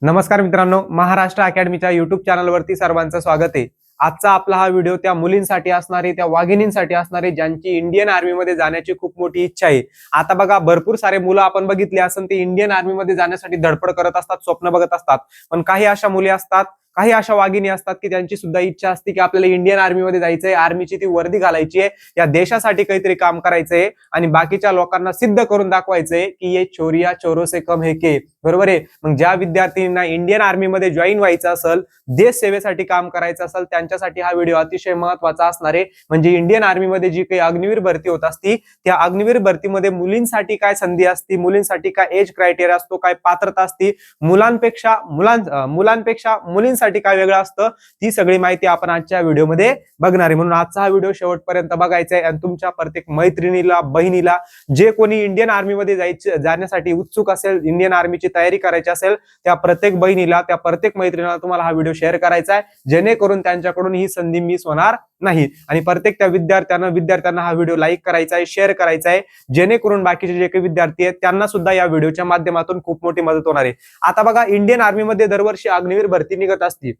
नमस्कार मित्रांनो, महाराष्ट्र अकॅडमीच्या युट्यूब चॅनलवरती सर्वांचं स्वागत आहे। आजचा आपला हा व्हिडिओ त्या मुलींसाठी असणारे, त्या वाघिणींसाठी असणारे ज्यांची इंडियन आर्मी मध्ये जाण्याची खूप मोठी इच्छा आहे। आता बघा, भरपूर सारे मुलं आपण बघितले असन ते इंडियन आर्मी मध्ये जाण्यासाठी धडपड करत असतात, स्वप्न बघत असतात। पण काही अशा मुली असतात, काही अशा वाघिणी असतात की त्यांची सुद्धा इच्छा असते की आपल्याला इंडियन आर्मी मध्ये जायचंय, आर्मीची ती वर्दी घालायची आहे, या देशासाठी काहीतरी काम करायचंय आणि बाकीच्या लोकांना सिद्ध करून दाखवायचंय की ये चोरिया चोरों से कम है के। बरोबर आहे। मग ज्या विद्यार्थ्यांना इंडियन आर्मी मध्ये जॉईन व्हायचं असेल, देश सेवेसाठी काम करायचं असेल, त्यांच्यासाठी हा व्हिडिओ अतिशय महत्त्वाचा असणार आहे। म्हणजे इंडियन आर्मी मध्ये जी काही अग्निवीर भरती होत असती, त्या अग्निवीर भरतीमध्ये मुलींसाठी काय संधी असती, मुलींसाठी काय एज क्रायटेरिया असतो, काय पात्रता असती, मुलांपेक्षा मुलींसाठी काय वेगळं असतं, ती सगळी माहिती आपण आजच्या व्हिडिओमध्ये बघणार आहे। म्हणून आजचा हा व्हिडिओ शेवटपर्यंत बघायचा आहे आणि तुमच्या प्रत्येक मैत्रिणीला, बहिणीला, जे कोणी इंडियन आर्मी मध्ये जाण्यासाठी उत्सुक असेल, इंडियन आर्मीची तयारी करायची असेल, त्या प्रत्येक बहिणीला, त्या प्रत्येक मैत्रिणीला तुम्हाला हा व्हिडिओ शेअर करायचा आहे, जेणेकरून त्यांच्याकडून ही संधी मिस होणार नाही। आणि प्रत्येक त्या विद्यार्थ्यांना हा व्हिडिओ लाईक करायचा आहे, शेअर करायचा आहे, जेणेकरून बाकीचे जे काही विद्यार्थी आहेत त्यांना सुद्धा या व्हिडिओच्या माध्यमातून खूप मोठी मदत होणार आहे। आता बघा, इंडियन आर्मी मध्ये दरवर्षी अग्निवीर भरती निघत असते।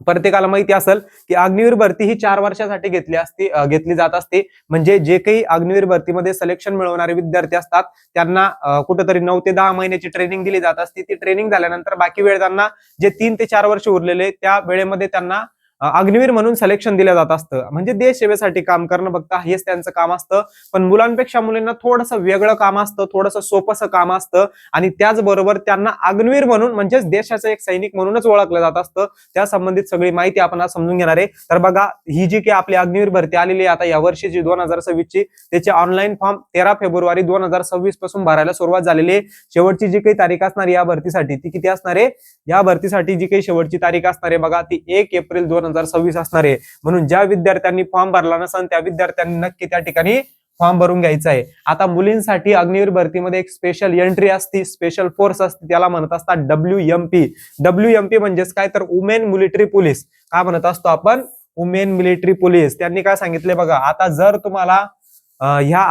प्रत्येकाला माहिती असेल की अग्निवीर भरती ही 4 वर्षासाठी घेतली जात असते। म्हणजे जे काही अग्निवीर भरतीमध्ये सिलेक्शन मिळवणारे विद्यार्थी असतात त्यांना कुठेतरी 9 ते 10 महिन्याची ट्रेनिंग दिली जात असते। ती ट्रेनिंग झाल्यानंतर बाकी वेळ त्यांना जे 3 ते 4 वर्ष उरलेले त्या वेळेमध्ये त्यांना अग्निवीर म्हणून सिलेक्शन दिलं जात असतं। म्हणजे देश सेवेसाठी काम करणं फक्त हेच त्यांचं काम असतं। पण मुलांपेक्षा मुलींना थोडंसं वेगळं काम असतं, थोडंसं सोपंसं काम असतं आणि त्याचबरोबर त्यांना अग्निवीर म्हणून म्हणजेच देशाचा एक सैनिक म्हणूनच ओळखलं जात असतं। त्या संबंधित सगळी माहिती आपण आज समजून घेणार आहे। तर बघा, ही जी काही आपली अग्निवीर भरती आलेली आहे आता या वर्षीची 2026 ची, त्याचे ऑनलाईन फॉर्म 13 फेब्रुवारी 2026 पासून भरायला सुरुवात झालेली आहे। शेवटची जी काही तारीख असणार या भरतीसाठी ती किती असणार आहे? या भरतीसाठी जी काही शेवटची तारीख असणार आहे बघा, ती 1 एप्रिल 2026 असणार आहे। म्हणून ज्या विद्यार्थ्यांनी फॉर्म भरला नसेल त्या विद्यार्थ्यांनी नक्की त्या ठिकाणी फॉर्म भरून घ्यायचा आहे। आता मुलींसाठी अग्निवीर भरतीमध्ये एक स्पेशल एंट्री असते, स्पेशल फोर्स असते, त्याला म्हणत असतात WMP। WMP म्हणजेच काय तर वुमेन मिलिटरी पोलीस, काय म्हणत असतो आपण? Women military police. त्यांनी काय सांगितले बघा, आता जर तुम्हाला ह्या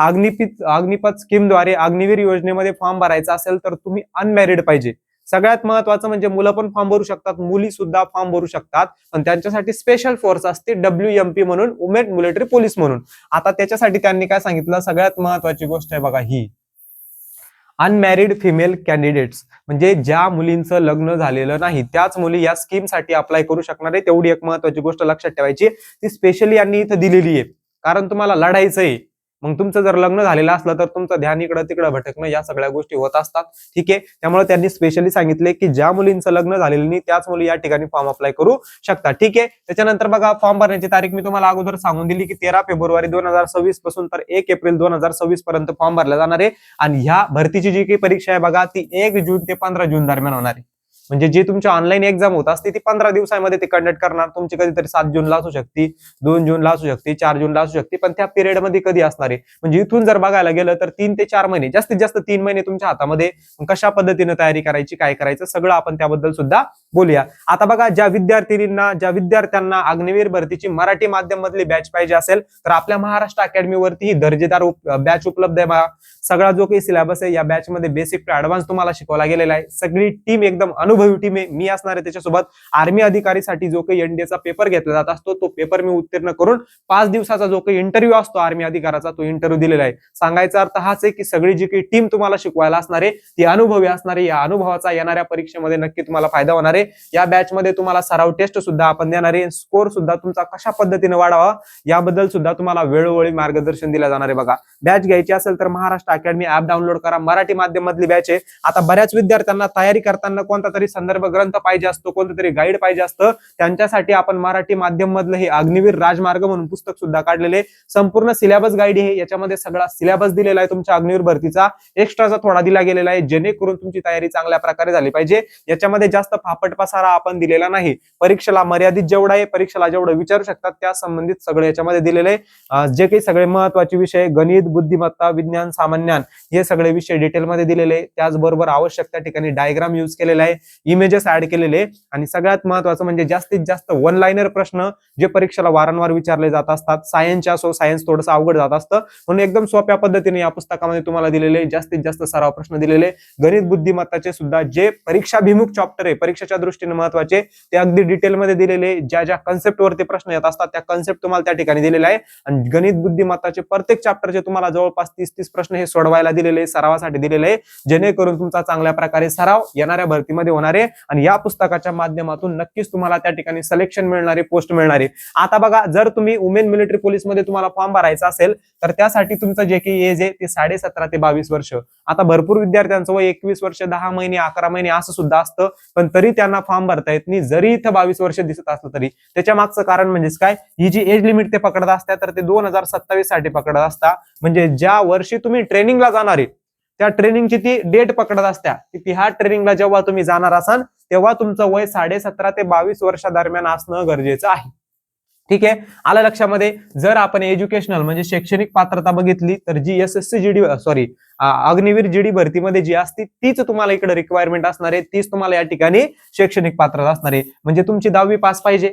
अग्निपथ स्कीमद्वारे अग्निवीर योजनेमध्ये फॉर्म भरायचा असेल तर तुम्ही अनमॅरिड पाहिजे। सगळ्यात महत्त्वाचं म्हणजे मुलं पण फॉर्म भरू शकतात, मुली सुद्धा फॉर्म भरू शकतात, पण त्यांच्यासाठी स्पेशल फोर्स असते WMP म्हणून, वुमेन मिलिटरी पोलीस म्हणून। आता त्याच्यासाठी त्यांनी काय सांगितलं, सगळ्यात महत्त्वाची गोष्ट आहे बघा ही, अनमॅरिड फिमेल कॅन्डिडेट्स, म्हणजे ज्या मुलींचं लग्न झालेलं नाही त्याच मुली या स्कीमसाठी अप्लाय करू शकणार आहे। तेवढी एक महत्त्वाची गोष्ट लक्षात ठेवायची, ती स्पेशली यांनी इथं दिलेली आहे, कारण तुम्हाला लढायचंय। मग तुमचं जर लग्न झालेलं असलं तर तुमचं ध्यान इकडं तिकडं भटकणं या सगळ्या गोष्टी होत असतात, ठीक आहे। त्यामुळे त्यांनी स्पेशली सांगितले की ज्या मुलींचं लग्न झालेलं नाही त्याच मुली या ठिकाणी फॉर्म अप्लाय करू शकतात, ठीक आहे। त्याच्यानंतर बघा, फॉर्म भरण्याची तारीख मी तुम्हाला अगोदर सांगून दिली की 13 फेब्रुवारी 2026 पासून तर 1 एप्रिल 2026 पर्यंत फॉर्म भरला जाणार आहे। आणि ह्या भरतीची जी काही परीक्षा आहे बघा, ती 1 जून ते 15 जून दरम्यान होणार आहे। म्हणजे जी तुमची ऑनलाईन एक्झाम होत असते ती 15 दिवसांमध्ये ते कंडक्ट करणार। तुमची कधीतरी 7 जूनला असू शकते, 2 जूनला असू शकते, 4 जूनला असू शकते, पण त्या पिरियड मध्ये कधी असणार आहे? म्हणजे इथून जर बघायला गेलं तर 3 ते 4 महिने, जास्तीत जास्त 3 महिने तुमच्या हातामध्ये। कशा पद्धतीने तयारी करायची, काय करायचं, सगळं आपण त्याबद्दल सुद्धा बोलूया। आता बघा, ज्या विद्यार्थ्यांना अग्निवीर भरतीची मराठी माध्यम मधली बॅच पाहिजे असेल तर आपल्या महाराष्ट्र अकॅडमी वरती ही दर्जेदार बॅच उपलब्ध आहे बघा। सगळा जो काही सिलेबस आहे या बॅच मध्ये बेसिक टू ऍडव्हान्स तुम्हाला शिकवला गेलेला आहे। सगळी टीम एकदम अनुभवी टीम आहे, मी असणार आहे त्याच्यासोबत। आर्मी अधिकारीसाठी जो काही एनडीएचा पेपर घेतला जात असतो तो पेपर मी उत्तीर्ण करून 5 दिवसाचा जो काही इंटरव्ह्यू असतो आर्मी अधिकाराचा, तो इंटरव्ह्यू दिलेला आहे। सांगायचा अर्थ हाच आहे की सगळी जी काही टीम तुम्हाला शिकवायला असणार आहे ती अनुभवी असणार आहे। या अनुभवाचा येणाऱ्या परीक्षेमध्ये नक्की तुम्हाला फायदा होणार आहे। या बॅच मध्ये तुम्हाला सराव टेस्ट सुद्धा आपण देणार आहे, स्कोर सुद्धा तुमचा कशा पद्धतीने वाढावा याबद्दल सुद्धा तुम्हाला वेळोवेळी मार्गदर्शन दिले जाणार आहे बघा। बॅच घ्यायची असेल तर महाराष्ट्र अकॅडमी ऍप डाउनलोड करा, मराठी माध्यम मधली बॅच आहे। आता बऱ्याच विद्यार्थ्यांना तयारी करताना कोणता तरी संदर्भ ग्रंथ पाहिजे असतो, कोणतं तरी गाईड पाहिजे असतं, त्यांच्यासाठी आपण मराठी माध्यम मधलं हे अग्निवीर राजमार्ग म्हणून पुस्तक सुद्धा काढलेले, संपूर्ण सिलेबस गाईड आहे। याच्यामध्ये सगळा सिलेबस दिलेला आहे तुमच्या अग्निवीर भरतीचा, एक्स्ट्राचा थोडा दिला गेलेला आहे, जेणेकरून तुमची तयारी चांगल्या प्रकारे झाली पाहिजे। याच्यामध्ये जास्त फापट पसारा आपण दिलेला नाही, परीक्षेला मर्यादित जेवढा आहे, परीक्षेला जेवढं विचारू शकतात त्या संबंधित सगळे याच्यामध्ये दिलेले आहे। जे काही सगळे महत्वाचे विषय, गणित, बुद्धिमत्ता, विज्ञान, सामान्य हे सगळे विषय डिटेलमध्ये दिलेले आहे। त्याचबरोबर आवश्यक त्या ठिकाणी डायग्राम यूज केलेला आहे, इमेजेस ऍड केलेले, आणि सगळ्यात महत्वाचं म्हणजे जास्तीत जास्त वन लाईनर प्रश्न जे परीक्षेला वारंवार विचारले जात असतात. सायन्सचे असो, सायन्स थोडंसं अवघड जात असतं, म्हणून एकदम सोप्या पद्धतीने या पुस्तकामध्ये तुम्हाला दिलेले जास्तीत जास्त सराव प्रश्न दिलेले. गणित बुद्धिमत्ताचे सुद्धा जे परीक्षाभिमुख चॅप्टर आहे, परीक्षेच्या दृष्टीने महत्वाचे, ते अगदी डिटेलमध्ये दिलेले. ज्या ज्या कन्सेप्टवरती प्रश्न येत असतात त्या कन्सेप्ट तुम्हाला त्या ठिकाणी दिलेला आहे. आणि गणित बुद्धिमत्ताचे प्रत्येक चॅप्टरचे तुम्हाला जवळपास 30 प्रश्न हे सोडवायला दिलेले, सरावासाठी दिलेले आहे, जेणेकरून तुमचा चांगल्या प्रकारे सराव येणाऱ्या भरतीमध्ये होणार आहे. आणि या पुस्तकाच्या माध्यमातून नक्कीच तुम्हाला त्या ठिकाणी सिलेक्शन मिळणारे, पोस्ट मिळणारे. आता बघा, जर तुम्ही वुमेन मिलिटरी पोलीस मध्ये तुम्हाला फॉर्म भरायचा असेल तर त्यासाठी तुमचं जे काही एज आहे ते 17.5 ते 22 वर्ष. आता भरपूर विद्यार्थ्यांचं वय 21 वर्ष, 10 महिने, 11 महिने असं सुद्धा असतं, पण तरी त्यांना फॉर्म भरता येत नाही, जरी इथं 22 वर्ष दिसत असलं तरी. त्याच्या मागचं कारण म्हणजेच काय, ही जी एज लिमिट ते पकडत असतात तर ते 2027 साठी पकडत असता. म्हणजे ज्या वर्षी तुम्ही ट्रेनिंगला जाणार आहे त्या ट्रेनिंगची ती डेट पकडत असत्या की ह्या ट्रेनिंगला जेव्हा तुम्ही जाणार असाल तेव्हा तुमचं वय 17.5 ते 22 वर्षादरम्यान असणं गरजेचं आहे. ठीक आहे, आलं लक्षामध्ये. जर आपण एज्युकेशनल म्हणजे शैक्षणिक पात्रता बघितली तर जी SSC GD अग्निवीर GD भरतीमध्ये जी असती तीच तुम्हाला इकडे रिक्वायरमेंट असणार आहे, तीच तुम्हाला या ठिकाणी शैक्षणिक पात्रता असणार आहे. म्हणजे तुमची 10वी पास पाहिजे.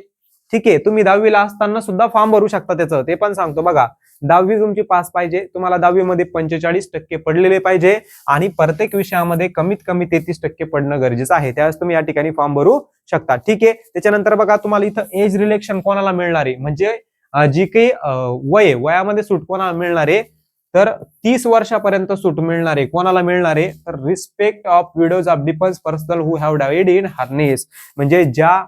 ठीक आहे, तुम्ही 10वीला असताना सुद्धा फॉर्म भरू शकता, त्याचं ते पण सांगतो बघा. 10वी तुमची पास पाहिजे, तुम्हाला 10वी मध्ये 45% पडलेले पाहिजे, आणि प्रत्येक विषयामध्ये कमीत कमी 33% पडणं गरजेचं आहे. त्यावेळेस तुम्ही या ठिकाणी फॉर्म भरू शकता. ठीक आहे, त्याच्यानंतर बघा तुम्हाला इथं एज रिलेक्शन कोणाला मिळणार आहे, म्हणजे जी काही वयामध्ये सूट कोणाला मिळणार आहे, तर 30 वर्षापर्यंत सूट मिळणार आहे. कोणाला मिळणार आहे, तर respect of widows of defence personnel who have died in harness. म्हणजे ज्या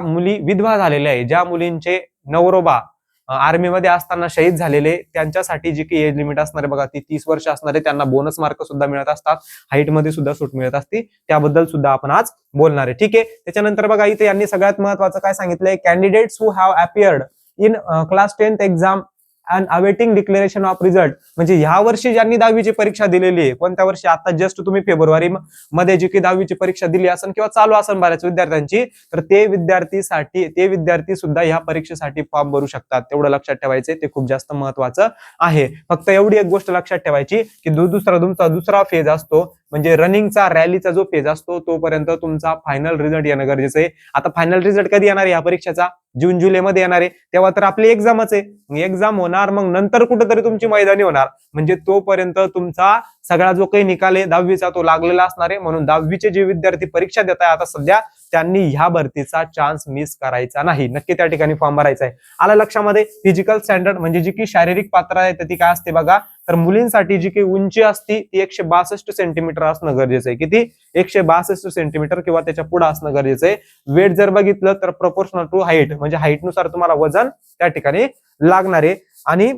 मुली विधवा झालेल्या आहे, ज्या मुलींचे नवरोबा आर्मीमध्ये असताना शहीद झालेले, त्यांच्यासाठी जी काही एज लिमिट असणार आहे बघा ती 30 वर्ष असणार आहे. त्यांना बोनस मार्क सुद्धा मिळत असतात, हाईट मध्ये सुद्धा सूट मिळत असते, त्याबद्दल सुद्धा आपण आज बोलणार आहे. ठीक आहे, त्याच्यानंतर बघा इथे यांनी सगळ्यात महत्वाचं काय सांगितलंय, candidates who have appeared in class 10th exam and awaiting declaration of result. म्हणजे ह्या वर्षी ज्यांनी 10वीची परीक्षा दिलेली आहे, कोणत्या वर्षी, आता जस्ट तुम्ही फेब्रुवारी मध्ये जी काही 10वीची परीक्षा दिली असेल किंवा चालू असेल बऱ्याच विद्यार्थ्यांची, तर ते विद्यार्थी सुद्धा ह्या परीक्षेसाठी फॉर्म भरू शकतात. तेवढं लक्षात ठेवायचं, ते खूप जास्त महत्वाचं आहे. फक्त एवढी एक गोष्ट लक्षात ठेवायची की तुमचा दुसरा फेज असतो, म्हणजे रनिंगचा, रॅलीचा जो फेज असतो, तोपर्यंत तुमचा फायनल रिझल्ट येणं गरजेचं आहे. आता फायनल रिझल्ट कधी येणार आहे या परीक्षेचा, जून जुलै मध्ये येणार आहे, तेव्हा तर आपली एक्झामच आहे. एक्झाम होणार, मग नंतर कुठेतरी तुमची मैदानी होणार, म्हणजे तोपर्यंत तुमचा सगळा जो काही निकाल आहे 10वीचा तो लागलेला असणार आहे. म्हणून 10वीचे जे विद्यार्थी परीक्षा देत आहे आता सध्या, त्यांनी ह्या भरतीचा चान्स मिस करायचा नाही. नक्की त्या ठिकाणी फॉर्म भरायचा आहे. आला लक्षामध्ये. फिजिकल स्टँडर्ड म्हणजे जी की शारीरिक पात्रता आहे ती काय असते बघा, तर मुलींसाठी जी काही उंची असती ती 162 सेंटीमीटर असणं गरजेचं आहे. किती, 162 सेंटीमीटर किंवा त्याच्या पुढे असणं गरजेचं आहे. वेट जर बघितलं तर प्रोपोर्शनल टू हाईट, म्हणजे हाईट नुसार तुम्हाला वजन त्या ठिकाणी लागणार आहे. आणि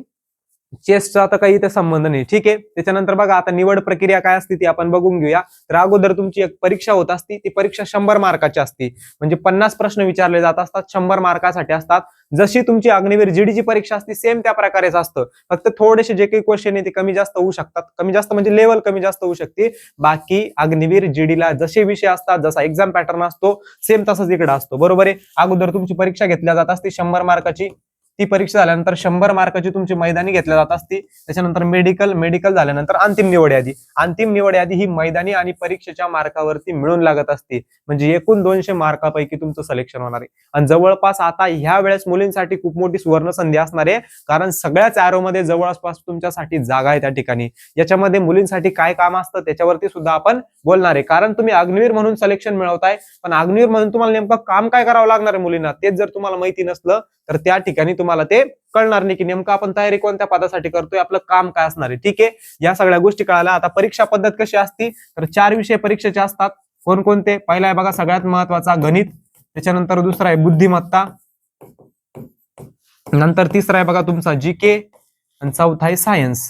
चेस्टचा आता काही इथे संबंध नाही. ठीक आहे, त्याच्यानंतर बघा आता निवड प्रक्रिया काय असते ती आपण बघून घेऊया. तर अगोदर तुमची एक परीक्षा होत असती, ती परीक्षा 100 मार्काची असते, म्हणजे 50 प्रश्न विचारले जात असतात, 100 मार्कासाठी असतात. जशी तुमची अग्निवीर जीडीची परीक्षा असते सेम त्या प्रकारेच असतं, फक्त थोडेसे जे काही क्वेश्चन आहे ते कमी जास्त होऊ शकतात. कमी जास्त म्हणजे लेवल कमी जास्त होऊ शकते. बाकी अग्निवीर जीडीला जसे विषय असतात, जसा एक्झाम पॅटर्न असतो सेम तसाच इकडे असतो. बरोबर आहे. अगोदर तुमची परीक्षा घेतल्या जात असते 100 मार्काची, ती परीक्षा झाल्यानंतर 100 मार्काची तुमची मैदानी घेतल्या जात असते. त्याच्यानंतर मेडिकल झाल्यानंतर अंतिम निवड यादी ही मैदानी आणि परीक्षेच्या मार्कावरती मिळून लागत असते. म्हणजे एकूण 200 मार्कापैकी तुमचं सिलेक्शन होणार आहे. आणि जवळपास आता ह्या वेळेस मुलींसाठी खूप मोठी सुवर्ण संधी असणार आहे, कारण सगळ्याच मध्ये जवळपास तुमच्यासाठी जागा आहे त्या ठिकाणी. याच्यामध्ये मुलींसाठी काय काम असतं त्याच्यावरती सुद्धा आपण बोलणार आहे. कारण तुम्ही अग्निवीर म्हणून सिलेक्शन मिळवताय, पण अग्निवीर म्हणून तुम्हाला नेमकं काम काय करावं लागणार आहे मुलींना, तेच जर तुम्हाला माहिती नसलं तर त्या ठिकाणी तुम्हाला ते कळणार नाही की नेमकं आपण तयारी कोणत्या पदासाठी करतोय, आपलं काम काय असणार आहे. ठीक आहे, या सगळ्या गोष्टी कळाल्या. आता परीक्षा पद्धत कशी असती, तर 4 विषय परीक्षेचे असतात. कोणकोणते, पहिला आहे बघा सगळ्यात महत्वाचा गणित, त्याच्यानंतर दुसरा आहे बुद्धिमत्ता, नंतर तिसरा आहे बघा तुमचा जीके, आणि चौथा आहे सायन्स.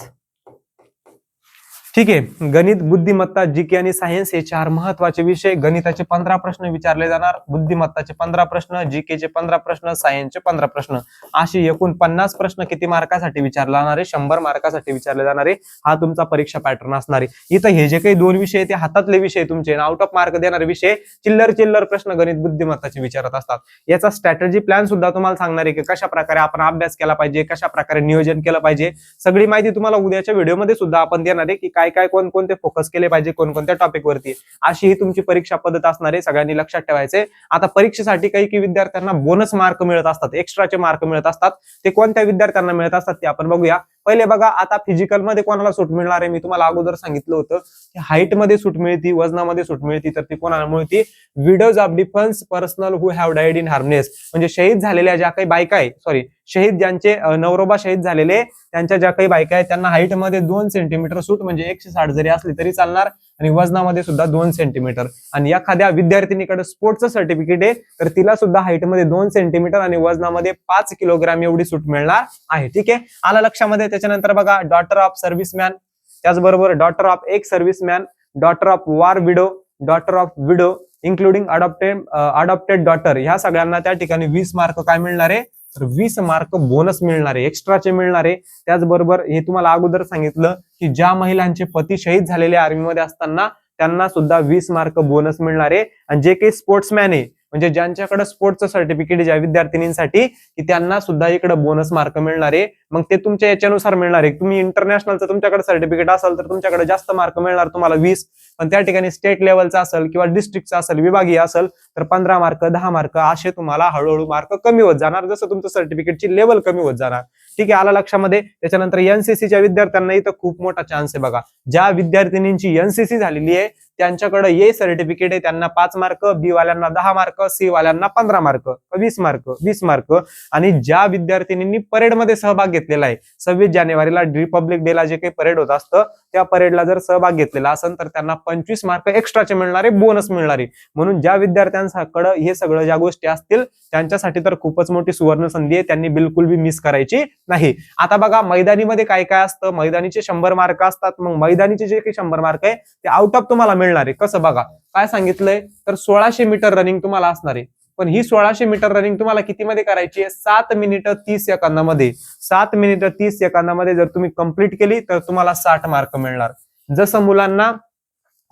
ठीक आहे, गणित, बुद्धिमत्ता, जीके आणि सायन्स हे 4 महत्वाचे विषय. गणिताचे 15 प्रश्न विचारले जाणार, बुद्धिमत्ताचे 15 प्रश्न, जीकेचे 15 प्रश्न, सायन्सचे 15 प्रश्न, अशी एकूण 50 प्रश्न किती मार्कासाठी विचारले जाणार आहे, 100 मार्कासाठी विचारले जाणार आहे. हा तुमचा परीक्षा पॅटर्न असणार आहे. इथं हे जे काही 2 विषय ते हातातले विषय तुमचे, आउट ऑफ मार्क देणारे विषय, चिल्लर प्रश्न गणित बुद्धिमत्ताचे विचारत असतात. याचा स्ट्रॅटेजी प्लॅन सुद्धा तुम्हाला सांगणार आहे की कशा प्रकारे आपण अभ्यास केला पाहिजे, कशा प्रकारे नियोजन केलं पाहिजे. सगळी माहिती तुम्हाला उद्याच्या व्हिडिओमध्ये सुद्धा आपण देणार आहे की काय काय कोणकोणते फोकस केले पाहिजे कोणकोणत्या टॉपिक वरती, अशी ही तुमची परीक्षा पद्धत असणार आहे, सगळ्यांनी लक्षात ठेवायचे. आता परीक्षेसाठी काही विद्यार्थ्यांना बोनस मार्क मिळत असतात, एक्स्ट्राचे मार्क मिळत असतात. ते कोणत्या विद्यार्थ्यांना मिळत असतात ते आपण बघूया. पहिले बघा, आता फिजिकल मध्ये कोणाला सूट मिळणार आहे, मी तुम्हाला अगोदर सांगितलं होतं की हाईट मध्ये सूट मिळती, वजनामध्ये सूट मिळती, तर ती कोणाला मिळती, widows of defence personnel who have died in harness, म्हणजे शहीद झालेल्या ज्या काही बायका आहे, शहीद ज्यांचे नवरोबा शहीद झालेले त्यांच्या ज्या काही बायका आहेत त्यांना हाईट मध्ये 2 सेंटीमीटर सूट, म्हणजे 160 जरी असली तरी चालणार, आणि वजनामध्ये सुद्धा 2 सेंटीमीटर. आणि एखाद्या विद्यार्थिनीकडे स्पोर्टचं सर्टिफिकेट आहे तर तिला सुद्धा हाईट मध्ये 2 सेंटीमीटर आणि वजनामध्ये 5 किलोग्राम एवढी सूट मिळणार आहे. ठीक आहे, आला लक्षामध्ये. त्याच्यानंतर बघा, डॉटर ऑफ सर्व्हिसमॅन, त्याचबरोबर daughter of ex serviceman, daughter of war widow, daughter of widow including adopted daughter, ह्या सगळ्यांना त्या ठिकाणी 20 मार्क काय मिळणार आहे, तर 20 मार्क बोनस मिळणार आहे, एक्स्ट्राचे मिळणार आहे. त्याचबरोबर हे तुम्हाला अगोदर सांगितलं की ज्या महिलांचे पती शहीद झालेले आर्मीमध्ये असताना त्यांना सुद्धा 20 मार्क बोनस मिळणार आहे. आणि जे काही स्पोर्ट्समॅन आहे, म्हणजे ज्यांच्याकडे स्पोर्ट्सचं सर्टिफिकेट ज्या विद्यार्थिनींसाठी, की त्यांना सुद्धा इकडे बोनस मार्क मिळणार आहे. मग ते तुमच्या याच्यानुसार मिळणार आहे. तुम्ही इंटरनॅशनलचं तुमच्याकडे सर्टिफिकेट असेल तर तुमच्याकडे जास्त मार्क मिळणार तुम्हाला 20, पण त्या ठिकाणी स्टेट लेवलचा असेल किंवा डिस्ट्रिक्टचा असेल, विभागीय असेल तर 15 मार्क, 10 मार्क असे तुम्हाला हळूहळू मार्क कमी होत जाणार, जसं तुमचं सर्टिफिकेटची लेवल कमी होत जाणार. ठीक आहे, आला लक्षामध्ये. त्याच्यानंतर एनसीसीच्या विद्यार्थ्यांना इथं खूप मोठा चान्स आहे बघा. ज्या विद्यार्थिनींची एनसीसी झालेली आहे त्यांच्याकडे ये सर्टिफिकेट आहे, त्यांना 5 मार्क, बी वाल्यांना 10 मार्क, सी वाल्यांना 15 मार्क, 20 मार्क. आणि ज्या विद्यार्थिनींनी परेडमध्ये सहभाग घेतलेला आहे, 26 जानेवारीला रिपब्लिक डेला जे काही परेड होत असतं त्या परेडला जर सहभाग घेतलेला असेल तर त्यांना 25 मार्क एक्स्ट्राचे मिळणारे, बोनस मिळणारे. म्हणून ज्या विद्यार्थ्यांकडे हे सगळं ज्या गोष्टी असतील त्यांच्यासाठी तर खूपच मोठी सुवर्ण संधी आहे, त्यांनी बिलकुल बी मिस करायची नाही. आता बघा, मैदानीमध्ये काय काय असतं, मैदानीचे 100 मार्क असतात. मग मैदानीचे जे काही 100 मार्क आहे ते आउट ऑफ तुम्हाला मिळणार आहे. कसं बघा, काय सांगितलंय, तर 1600 मीटर रनिंग तुम्हाला असणार आहे. पण ही 1600 मीटर रनिंग तुम्हाला किती मध्ये करायची आहे, 7 मिनिटं 30 सेकंदामध्ये. 7 मिनिटं 30 सेकंदामध्ये जर तुम्ही कंप्लीट केली तर तुम्हाला 60 मार्क मिळणार. जसं मुलांना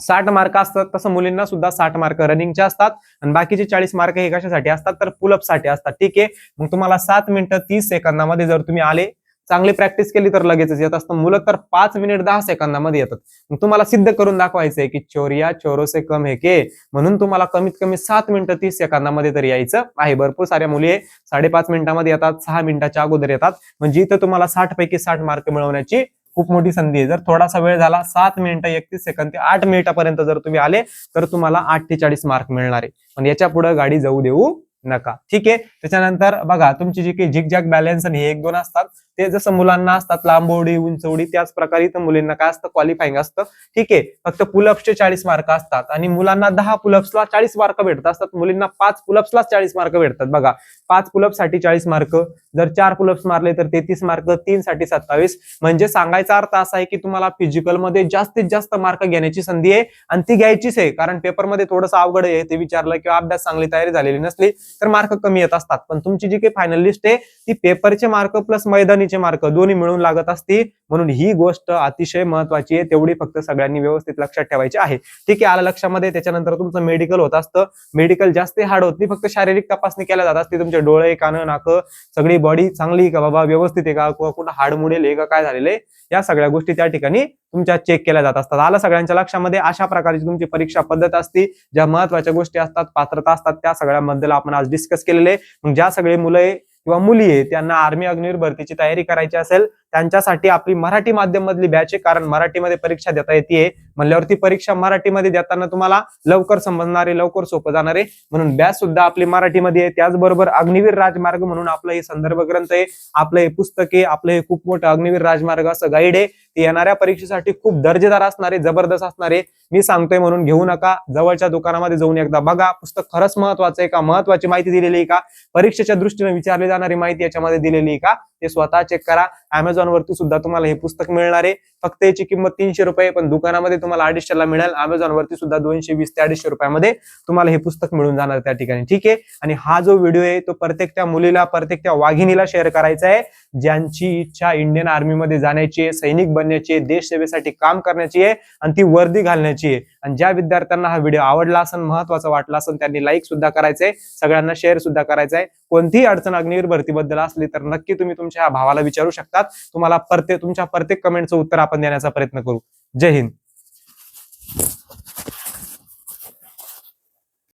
60 मार्क असतात तसं मुलींना सुद्धा 60 मार्क रनिंगचे असतात. आणि बाकीचे 40 मार्क हे कशासाठी असतात, तर पुलअप साठी असतात. ठीक आहे, मग तुम्हाला 7 मिनिटं 30 सेकंदामध्ये जर तुम्ही आले, चांगली प्रॅक्टिस केली तर लगेचच येत असतं. मुलं तर 5 मिनिट 10 सेकंदामध्ये येतात. मग तुम्हाला सिद्ध करून दाखवायचंय की चोरिया चोरो से कम है के, म्हणून तुम्हाला कमीत कमी 7 मिनिटं 30 सेकंदामध्ये तरी यायचं आहे. भरपूर साऱ्या मुली 5.5 मिनिटांमध्ये येतात, 6 मिनिटाच्या अगोदर येतात. म्हणजे इथं तुम्हाला 60 पैकी 60 मार्क मिळवण्याची खूप मोठी संधी आहे. जर थोडासा वेळ झाला, 7 मिनिटं 31 सेकंद ते 8 मिनिटापर्यंत जर तुम्ही आले तर तुम्हाला 48 मार्क मिळणार आहे. पण याच्या पुढे गाडी जाऊ देऊ नका. ठीक आहे, त्याच्यानंतर बघा, तुमची जी काही झिगझॅग बॅलन्स आणि 1-2 असतात ते जसं मुलांना असतात लांब उडी, उंच उडी, त्याच प्रकारे इथं मुलींना काय असतं, क्वालिफाईंग असतं. ठीक आहे, फक्त पुलअप्सचे 40 मार्क असतात आणि मुलांना 10 पुलअप्सला 40 मार्क भेटत असतात, मुलींना 5 पुलअप्सलाच 40 मार्क भेटतात. बघा, 5 पुलअप साठी 40 मार्क, जर 4 पुलअप्स मारले तर 33 मार्क, 3 साठी 27. म्हणजे सांगायचा अर्थ असा आहे की तुम्हाला फिजिकल मध्ये जास्तीत जास्त मार्क घेण्याची संधी आहे आणि ती घ्यायचीच आहे. कारण पेपरमध्ये थोडंसं अवघड आहे ते विचारलं किंवा अभ्यास चांगली तयारी झालेली नसली तर मार्क कमी येत असतात. पण तुमची जी काही फायनल लिस्ट आहे ती पेपरचे मार्क प्लस मैदानीचे मार्क दोन्ही मिळून लागत असते. म्हणून ही गोष्ट अतिशय महत्वाची आहे, तेवढी फक्त सगळ्यांनी व्यवस्थित लक्षात ठेवायची आहे. ठीक आहे, आलं लक्षामध्ये. त्याच्यानंतर तुमचं मेडिकल होत असतं. मेडिकल जास्त हार्ड होत नाही, फक्त शारीरिक तपासणी केल्या जात असते. तुमचे डोळे, कान, नाक, सगळी बॉडी चांगली का बाबा, व्यवस्थित आहे का, किंवा कुठं हाड मुडेल आहे का, काय झालेलं आहे, या सगळ्या गोष्टी त्या ठिकाणी तुमच्या चेक केल्या जात असतात. आलं सगळ्यांच्या लक्षामध्ये. अशा प्रकारची तुमची परीक्षा पद्धत असते. ज्या महत्वाच्या गोष्टी असतात, पात्रता असतात, त्या सगळ्याबद्दल आपण आज डिस्कस केलेले. मग ज्या सगळे मुलं आहे किंवा मुली आहे त्यांना आर्मी अग्निवीर भरतीची तयारी करायची असेल त्यांच्यासाठी आपली मराठी माध्यम मधली बॅच आहे. कारण मराठीमध्ये परीक्षा देता येते म्हणल्यावरती परीक्षा मराठीमध्ये देताना तुम्हाला लवकर समजणारे, लवकर सोपं जाणारे, म्हणून बॅच सुद्धा आपली मराठीमध्ये आहे. त्याचबरोबर अग्निवीर राजमार्ग म्हणून आपलं हे संदर्भ ग्रंथ आहे, आपलं हे पुस्तक आहे, आपलं हे खूप मोठं अग्निवीर राजमार्ग असं गाईड आहे. ते येणाऱ्या परीक्षेसाठी खूप दर्जेदार असणारे, जबरदस्त असणारे. मी सांगतोय म्हणून घेऊ नका, जवळच्या दुकानामध्ये जाऊन एकदा बघा पुस्तक खरंच महत्वाचं आहे का, महत्वाची माहिती दिलेली आहे का, परीक्षेच्या दृष्टीने विचारली जाणारी माहिती याच्यामध्ये दिलेली आहे का, ते स्वतः चेक करा. अमेझॉन वरती सुद्धा तुम्हाला हे पुस्तक मिळणार आहे. फक्त याची किंमत 300 रुपये, पण दुकानामध्ये तुम्हाला 250 ला मिळेल. अमेझॉन वरती सुद्धा 220 ते 250 रुपयामध्ये तुम्हाला हे पुस्तक मिळून जाणार त्या ठिकाणी. ठीक आहे, आणि हा जो व्हिडिओ आहे तो प्रत्येक त्या मुलीला, प्रत्येक त्या वाघिणीला शेअर करायचा आहे ज्यांची इच्छा इंडियन आर्मी मध्ये जाण्याची आहे, सैनिक बनण्याची आहे, देश सेवेसाठी काम करण्याची आहे आणि ती वर्दी घालण्याची आहे. आणि ज्या विद्यार्थ्यांना हा व्हिडिओ आवडला असेल, महत्वाचा वाटला असेल, त्यांनी लाईक सुद्धा करायचंय, सगळ्यांना शेअर सुद्धा करायचंय. कोणतीही अडचण अग्निवीर भरतीबद्दल असली तर नक्की तुम्ही तुमच्या भावाला विचारू शकतात. तुम्हाला तुमच्या प्रत्येक कमेंटचं उत्तर आपण देण्याचा प्रयत्न करू. जय हिंद.